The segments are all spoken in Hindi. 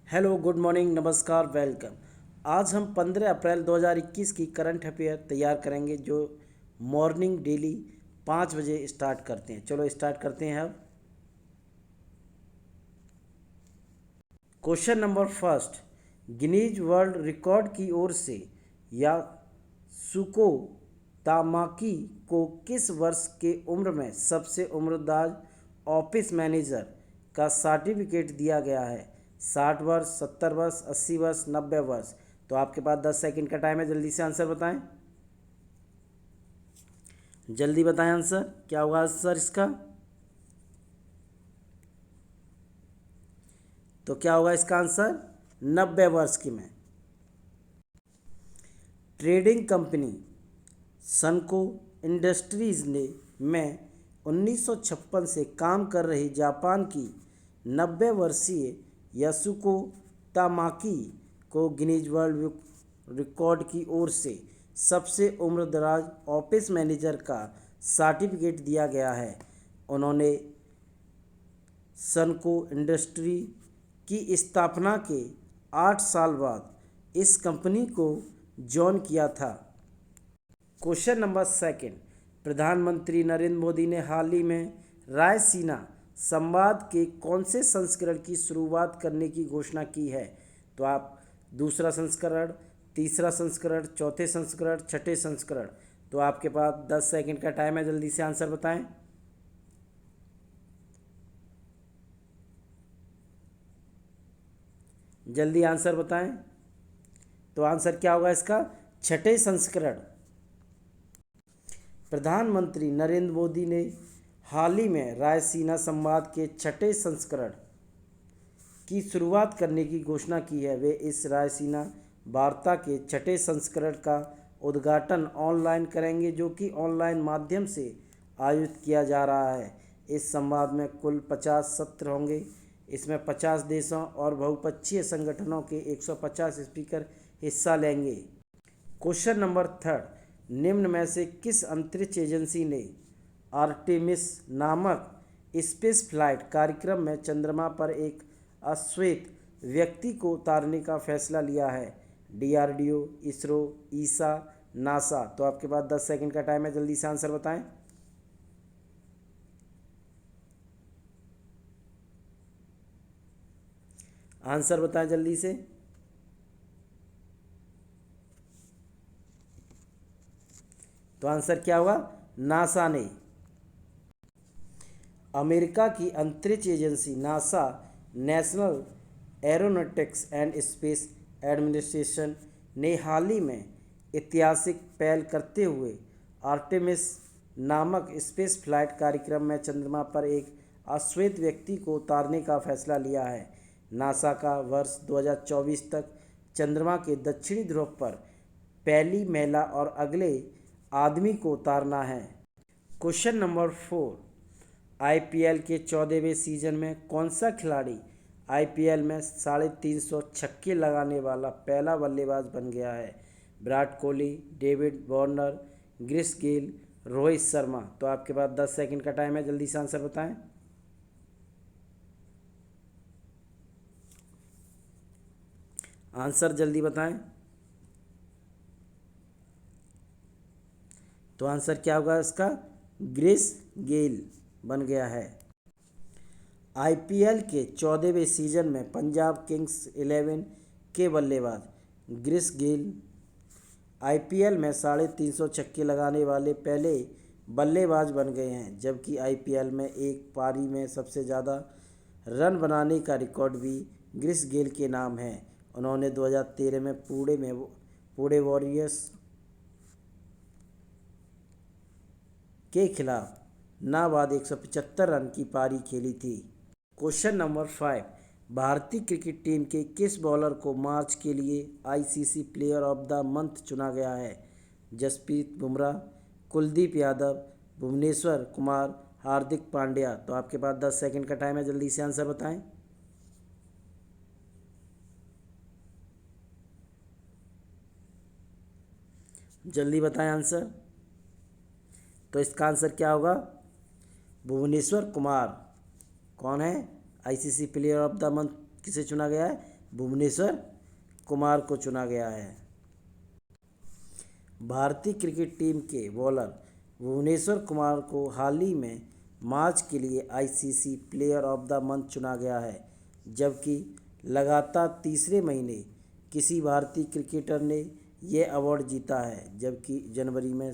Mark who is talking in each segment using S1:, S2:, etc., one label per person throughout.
S1: हेलो, गुड मॉर्निंग, नमस्कार, वेलकम। आज हम 15 अप्रैल 2021 की करंट अफेयर तैयार करेंगे जो मॉर्निंग डेली 5 बजे स्टार्ट करते हैं। चलो स्टार्ट करते हैं अब। Question number first, Guinness world record की ओर से यासुको तामाकी को किस वर्ष के उम्र में सबसे उम्रदराज ऑफिस मैनेजर का सर्टिफिकेट दिया गया है? 60 वर्ष, 70 वर्ष, 80 वर्ष, 90 वर्ष। तो आपके पास 10 सेकंड का टाइम है, जल्दी से आंसर बताएं। जल्दी बताएं आंसर, क्या होगा आंसर इसका? तो क्या होगा इसका आंसर? 90 वर्ष की में। ट्रेडिंग कंपनी सनको इंडस्ट्रीज ने में 1956 से काम कर रही जापान की 90 वर्षीय यासुको तामाकी को गिनीज वर्ल्ड रिकॉर्ड की ओर से सबसे उम्रदराज ऑफिस मैनेजर का सर्टिफिकेट दिया गया है। उन्होंने सनको इंडस्ट्री की स्थापना के 8 साल बाद इस कंपनी को जॉइन किया था। क्वेश्चन नंबर सेकंड, प्रधानमंत्री नरेंद्र मोदी ने हाल ही में रायसीना संवाद के कौन से संस्करण की शुरुआत करने की घोषणा की है? तो आप दूसरा संस्करण, तीसरा संस्करण, चौथे संस्करण, छठे संस्करण। तो आपके पास 10 सेकंड का टाइम है, जल्दी से आंसर बताएं। जल्दी आंसर बताएं। तो आंसर क्या होगा इसका? छठे संस्करण। प्रधानमंत्री नरेंद्र मोदी ने हाल ही में रायसीना संवाद के छठे संस्करण की शुरुआत करने की घोषणा की है। वे इस रायसीना वार्ता के छठे संस्करण का उद्घाटन ऑनलाइन करेंगे, जो कि ऑनलाइन माध्यम से आयोजित किया जा रहा है। इस संवाद में कुल 50 सत्र होंगे। इसमें 50 देशों और बहुपक्षीय संगठनों के 150 स्पीकर हिस्सा लेंगे। क्वेश्चन नंबर थर्ड, निम्न में से किस अंतरिक्ष एजेंसी ने आर्टेमिस नामक स्पेस फ्लाइट कार्यक्रम में चंद्रमा पर एक अश्वेत व्यक्ति को उतारने का फैसला लिया है? डीआरडीओ, इसरो, ईसा, नासा। तो आपके पास 10 सेकंड का टाइम है, जल्दी से आंसर बताएं। आंसर बताएं जल्दी से। तो आंसर क्या होगा? नासा ने। अमेरिका की अंतरिक्ष agency NASA, national aeronautics and space administration ने हाल ही में ऐतिहासिक पहल करते हुए आर्टेमिस नामक स्पेस फ्लाइट कार्यक्रम में चंद्रमा पर एक अश्वेत व्यक्ति को उतारने का फैसला लिया है। नासा का वर्ष 2024 तक चंद्रमा के दक्षिणी ध्रुव पर पहली महिला और अगले आदमी को उतारना है। क्वेश्चन नंबर फोर, आईपीएल के 14वें सीजन में कौन सा खिलाड़ी आईपीएल में 350 छक्के लगाने वाला पहला बल्लेबाज बन गया है? Virat Kohli, David Warner, Chris Gayle, Rohit Sharma. तो आपके पास 10 सेकंड का टाइम है, जल्दी से आंसर बताएं। आंसर जल्दी बताएं। तो आंसर क्या होगा इसका? ग्रिस गेल बन गया है। आईपीएल के 14वें सीजन में पंजाब किंग्स 11 के बल्लेबाज ग्रिस गेल आईपीएल में 350 छक्के लगाने वाले पहले बल्लेबाज बन गए हैं, जबकि आईपीएल में एक पारी में सबसे ज़्यादा रन बनाने का रिकॉर्ड भी ग्रिस गेल के नाम है। उन्होंने 2013 में पुणे वॉरियर्स के खिलाफ नाबाद 175 रन की पारी खेली थी। क्वेश्चन नंबर 5, भारतीय क्रिकेट टीम के किस बॉलर को मार्च के लिए ICC player of the month चुना गया है? जसप्रीत बुमराह, कुलदीप यादव, भुवनेश्वर कुमार, हार्दिक पांड्या। तो आपके पास 10 सेकंड का टाइम है, जल्दी से आंसर बताएं। जल्दी बताएं आंसर। तो इसका आंसर क्या होगा? भुवनेश्वर कुमार। कौन है ICC player of the month किसे चुना गया है? भुवनेश्वर कुमार को चुना गया है। भारतीय क्रिकेट टीम के बॉलर भुवनेश्वर कुमार को हाल ही में मार्च के लिए ICC player of the month चुना गया है, जबकि लगातार तीसरे महीने किसी भारतीय क्रिकेटर ने यह अवार्ड जीता है, जबकि जनवरी में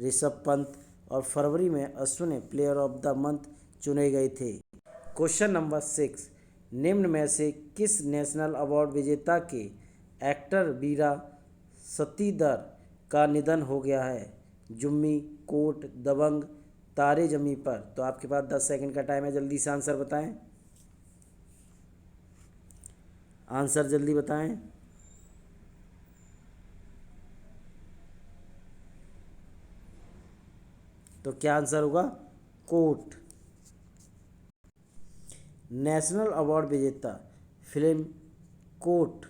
S1: ऋषभ पंत और फरवरी में Ashwin player of the month चुने गए थे। क्वेश्चन नंबर 6, निम्न में से किस नेशनल अवार्ड विजेता के एक्टर वीरा सतीदर का निधन हो गया है? जुम्मी, कोट, दबंग, तारे जमी पर। तो आपके पास 10 सेकंड का टाइम है, जल्दी से आंसर बताएं। आंसर जल्दी बताएं। तो क्या आंसर होगा? कोट। नेशनल अवार्ड विजेता फिल्म कोट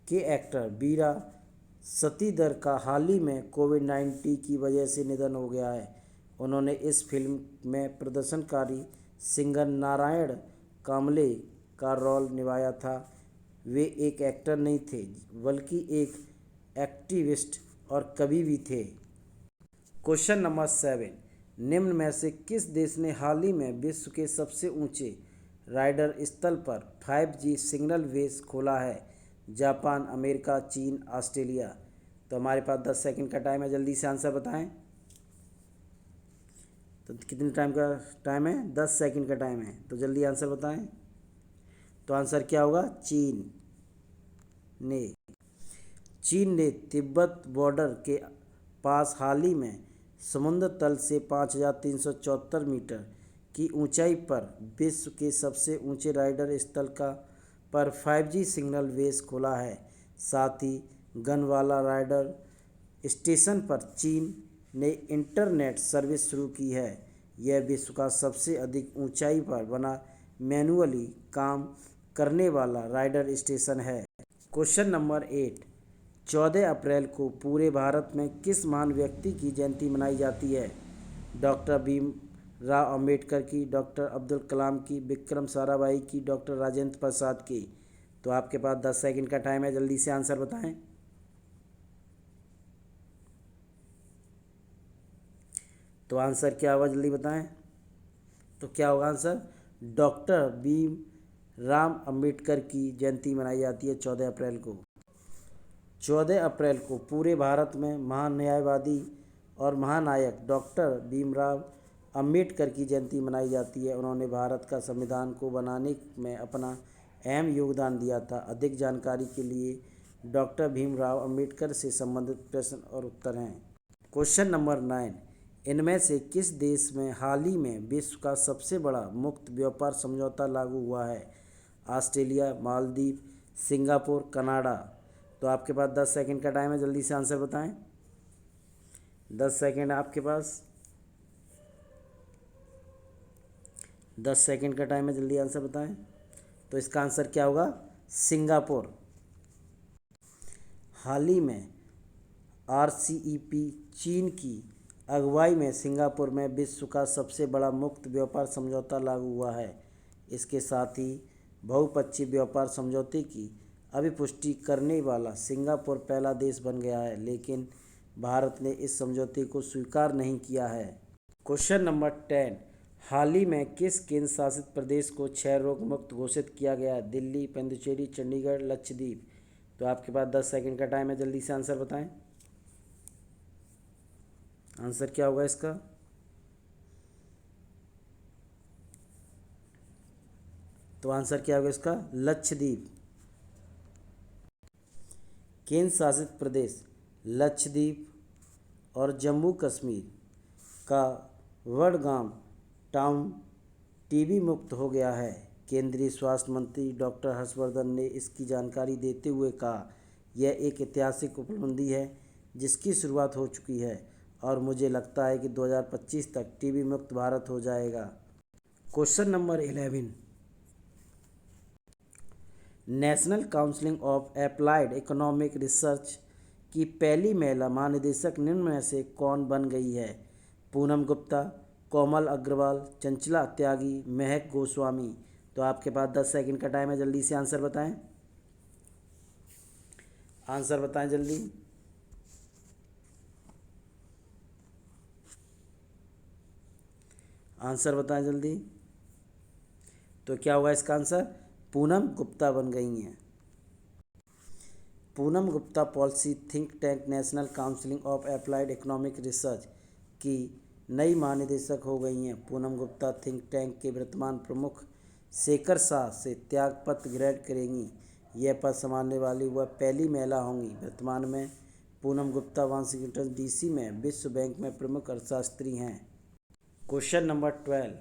S1: के एक्टर वीरा सतीदर का हाल ही में कोविड-19 की वजह से निधन हो गया है। उन्होंने इस फिल्म में प्रदर्शनकारी सिंगर नारायण कांबले का रोल निभाया था। वे एक एक्टर नहीं थे, बल्कि एक एक्टिविस्ट और कवि भी थे। क्वेश्चन नंबर 7, निम्न में से किस देश ने हाल ही में विश्व के सबसे ऊंचे राडार स्थल पर 5G सिग्नल बेस खोला है? जापान, अमेरिका, चीन, ऑस्ट्रेलिया। तो हमारे पास 10 सेकंड का टाइम है, जल्दी से आंसर बताएं। तो कितने टाइम का टाइम है? 10 सेकंड का टाइम है, तो जल्दी आंसर बताएं। तो आंसर क्या होगा? चीन ने तिब्बत बॉर्डर के पास हाल ही में समुद्र तल से 5,374 मीटर की ऊंचाई पर विश्व के सबसे ऊंचे राडार स्थल पर 5G सिग्नल बेस खोला है। साथ ही गनवाला राडार स्टेशन पर चीन ने इंटरनेट सर्विस शुरू की है। यह विश्व का सबसे अधिक ऊंचाई पर बना मैनुअली काम करने वाला राडार स्टेशन है। क्वेश्चन नंबर 8, 14 अप्रैल को पूरे भारत में किस महान व्यक्ति की जयंती मनाई जाती है? डॉक्टर भीमराव अंबेडकर की, डॉक्टर अब्दुल कलाम की, विक्रम साराभाई की, डॉक्टर राजेंद्र प्रसाद की। तो आपके पास 10 सेकंड का टाइम है, जल्दी से आंसर बताएं। तो आंसर क्या होगा? जल्दी बताएं। तो क्या होगा आंसर? डॉक्टर भीमराव अंबेडकर की जयंती मनाई जाती है 14 अप्रैल को। 14 अप्रैल को पूरे भारत में महान न्यायवादी और महानायक डॉक्टर भीमराव अंबेडकर की जयंती मनाई जाती है। उन्होंने भारत का संविधान को बनाने में अपना अहम योगदान दिया था। अधिक जानकारी के लिए डॉक्टर भीमराव अंबेडकर से संबंधित प्रश्न और उत्तर हैं। क्वेश्चन नंबर 9, इनमें से किस देश में हाल ही में विश्व का सबसे बड़ा मुक्त व्यापार समझौता लागू हुआ है? Australia, Maldives, Singapore, Canada. तो आपके पास 10 सेकंड का टाइम है, जल्दी से आंसर बताएं। 10 सेकंड आपके पास, 10 सेकंड का टाइम है, जल्दी आंसर बताएं। तो इसका आंसर क्या होगा? सिंगापुर। हाल ही में RCEP चीन की अगुवाई में सिंगापुर में विश्व का सबसे बड़ा मुक्त व्यापार समझौता लागू हुआ है। इसके साथ ही बहुपक्षीय व्यापार समझौते की अभिपुष्टि करने वाला सिंगापुर पहला देश बन गया है, लेकिन भारत ने इस समझौते को स्वीकार नहीं किया है। क्वेश्चन नंबर 10, हाल ही में किस केंद्र शासित प्रदेश को क्षय रोग मुक्त घोषित किया गया है? दिल्ली, पुडुचेरी, चंडीगढ़, लक्षद्वीप। तो आपके पास 10 सेकंड का टाइम है, जल्दी से आंसर बताएं। आंसर क्या होगा इसका? तो आंसर क्या होगा इसका? लक्षद्वीप। केंद्र शासित प्रदेश लक्षद्वीप और जम्मू कश्मीर का वडगाम टाउन टीबी मुक्त हो गया है। केंद्रीय स्वास्थ्य मंत्री डॉक्टर हर्षवर्धन ने इसकी जानकारी देते हुए कहा, यह एक ऐतिहासिक उपलब्धि है जिसकी शुरुआत हो चुकी है और मुझे लगता है कि 2025 तक टीबी मुक्त भारत हो जाएगा। Question number 11, national council of applied economic research की पहली महिला महानिदेशक निम्न में से कौन बन गई है? पूनम गुप्ता, कोमल अग्रवाल, चंचला त्यागी, महक गोस्वामी। तो आपके पास 10 सेकंड का टाइम है, जल्दी से आंसर बताएं। आंसर बताएं जल्दी। आंसर बताएं जल्दी। तो क्या होगा इसका आंसर? पूनम गुप्ता बन गई हैं। Poonam Gupta policy think tank national council of applied economic research की नई महानिदेशक हो गई हैं। पूनम गुप्ता थिंक टैंक के वर्तमान प्रमुख शेखर शाह से त्यागपत्र ग्रहण करेंगी। यह पद संभालने वाली वह पहली महिला होंगी। वर्तमान में पूनम गुप्ता वाशिंगटन डीसी में विश्व बैंक में प्रमुख अर्थशास्त्री हैं। क्वेश्चन नंबर 12,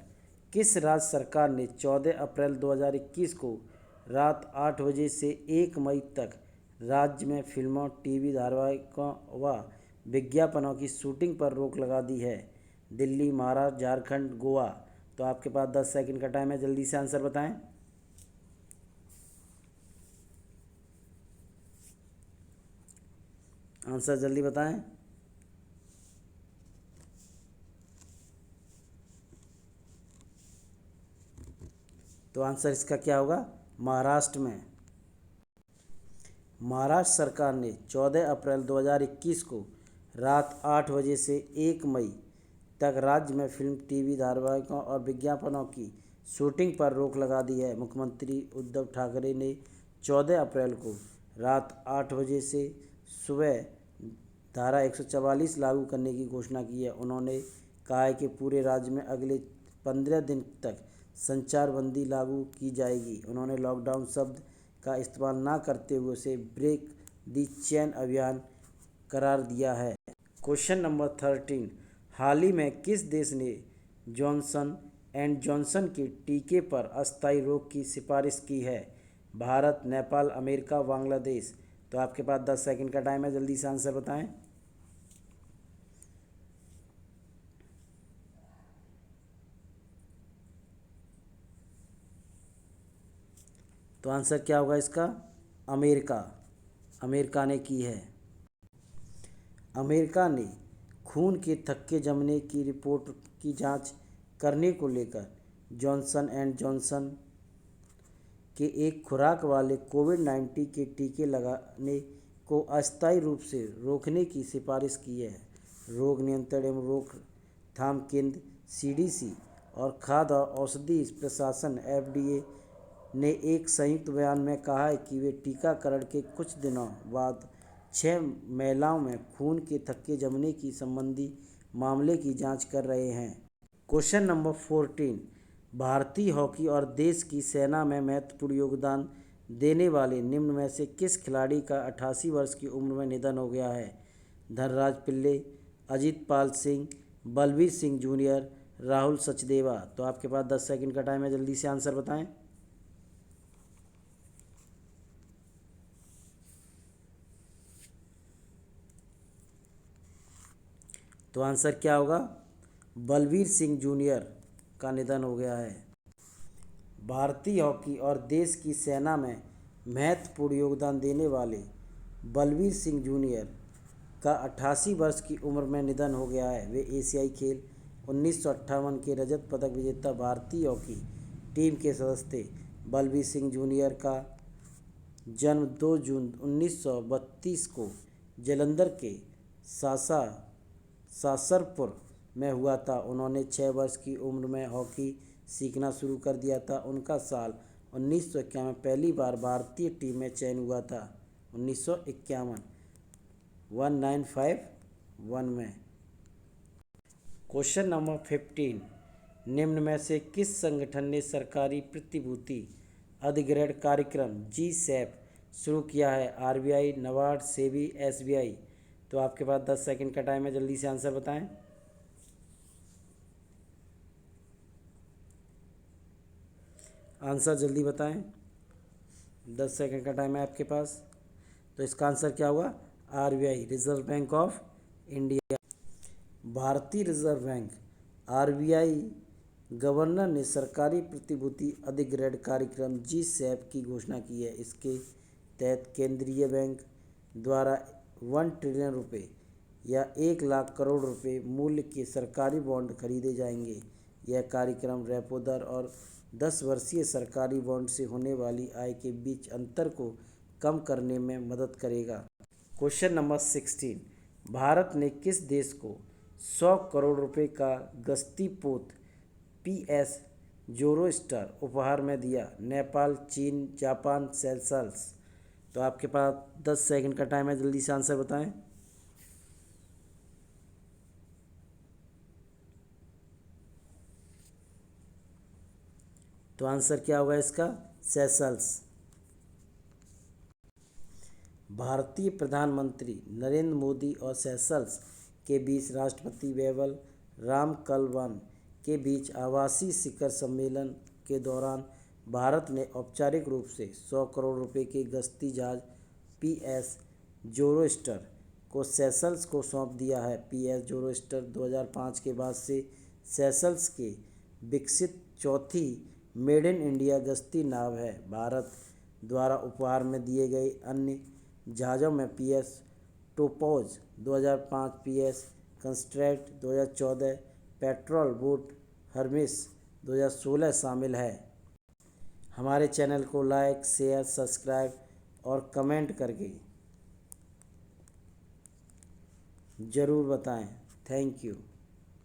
S1: किस राज्य सरकार ने 14 अप्रैल 2021 को रात 8 बजे से 1 मई तक राज्य में फिल्मों, टीवी धारावाहिकों व विज्ञापनों की शूटिंग पर रोक लगा दी है? दिल्ली, महाराष्ट्र, झारखंड, गोवा। तो आपके पास 10 सेकंड का टाइम है, जल्दी से आंसर बताएं। आंसर जल्दी बताएं। तो आंसर इसका क्या होगा? महाराष्ट्र में। महाराष्ट्र सरकार ने 14 अप्रैल 2021 को रात 8 बजे से 1 मई तक राज्य में फिल्म, टीवी धारावाहिकों और विज्ञापनों की शूटिंग पर रोक लगा दी है। मुख्यमंत्री उद्धव ठाकरे ने 14 अप्रैल को रात 8 बजे से सुबह धारा 144 लागू करने की घोषणा की है। उन्होंने कहा है कि पूरे राज्य में अगले 15 दिन तक संचारबंदी लागू की जाएगी। उन्होंने लॉकडाउन शब्द का इस्तेमाल न करते हुए उसे ब्रेक दी चेन अभियान करार दिया है। क्वेश्चन नंबर 13, हाल ही में किस देश ने जॉनसन एंड जॉनसन के टीके पर अस्थायी रोक की सिफारिश की है? भारत, नेपाल, अमेरिका, बांग्लादेश। तो आपके पास 10 सेकंड का टाइम है, जल्दी से आंसर बताएं। तो आंसर क्या होगा इसका? अमेरिका। अमेरिका ने की है। अमेरिका ने खून के थक्के जमने की रिपोर्ट की जांच करने को लेकर जॉनसन एंड जॉनसन के एक खुराक वाले कोविड-19 के टीके लगाने को अस्थायी रूप से रोकने की सिफारिश की है। रोग नियंत्रण एवं रोकथाम केंद्र सीडीसी और खाद्य और औषधि प्रशासन एफडीए ने एक संयुक्त बयान में कहा है कि वे टीकाकरण के कुछ दिनों बाद 6 महिलाओं में खून के थक्के जमने की संबंधी मामले की जांच कर रहे हैं। क्वेश्चन नंबर 14, भारतीय हॉकी और देश की सेना में महत्वपूर्ण योगदान देने वाले निम्न में से किस खिलाड़ी का 88 वर्ष की उम्र में निधन हो गया है? धनराज पिल्ले, अजित पाल सिंह, बलबीर सिंह जूनियर, राहुल सचदेवा। तो आपके पास 10 सेकंड का टाइम है, जल्दी से आंसर बताएं। तो आंसर क्या होगा? बलबीर सिंह जूनियर का निधन हो गया है। भारतीय हॉकी और देश की सेना में महत्वपूर्ण योगदान देने वाले बलबीर सिंह जूनियर का 88 वर्ष की उम्र में निधन हो गया है। वे एशियाई खेल 1958 के रजत पदक विजेता भारतीय हॉकी टीम के सदस्य थे। बलबीर सिंह जूनियर का जन्म 2 जून 1932 को जालंधर के सासरपुर में हुआ था। उन्होंने 6 वर्ष की उम्र में हॉकी सीखना शुरू कर दिया था। उनका साल 1951 में पहली बार भारतीय टीम में चयन हुआ था। 1951 1951 में। क्वेश्चन नंबर 15, निम्न में से किस संगठन ने सरकारी प्रतिभूति अधिग्रहण कार्यक्रम जी-सैप शुरू किया है? RBI, NABARD, SEBI, SBI. तो आपके पास 10 सेकंड का टाइम है, जल्दी से आंसर बताएं। आंसर जल्दी बताएं। 10 सेकंड का टाइम है आपके पास। तो इसका आंसर क्या हुआ? RBI, reserve bank of India. भारतीय रिजर्व बैंक आरबीआई गवर्नर ने सरकारी प्रतिभूति अधिग्रहण कार्यक्रम जी-सैप की घोषणा की है। इसके तहत केंद्रीय बैंक द्वारा 1 ट्रिलियन रुपये या 1 लाख करोड़ रुपए मूल्य के सरकारी बॉन्ड खरीदे जाएंगे। यह कार्यक्रम रेपो दर और 10 वर्षीय सरकारी बॉन्ड से होने वाली आय के बीच अंतर को कम करने में मदद करेगा। क्वेश्चन नंबर 16, भारत ने किस देश को 100 करोड़ रुपए का गश्ती पोत PS ज़ोरोस्टर उपहार में दिया? नेपाल, चीन, जापान, सेशल्स। तो आपके पास 10 सेकंड का टाइम है, जल्दी से आंसर बताएं। तो आंसर क्या होगा इसका? सेशल्स। भारतीय प्रधानमंत्री नरेंद्र मोदी और सेशल्स के बीच राष्ट्रपति वेवल रामकलवान के बीच आवासीय शिखर सम्मेलन के दौरान भारत ने औपचारिक रूप से 100 करोड़ रुपए के गश्ती जहाज PS ज़ोरोस्टर को सेशल्स को सौंप दिया है। PS ज़ोरोस्टर 2005 के बाद से सेशल्स के विकसित चौथी मेड इन इंडिया गश्ती नाव है। भारत द्वारा उपहार में दिए गए अन्य जहाज़ों में PS टोपोज 2005, PS constraint 2014, petrol boat Hermès 2016 शामिल है। हमारे चैनल को लाइक, शेयर, सब्सक्राइब और कमेंट करके ज़रूर बताएं। Thank you.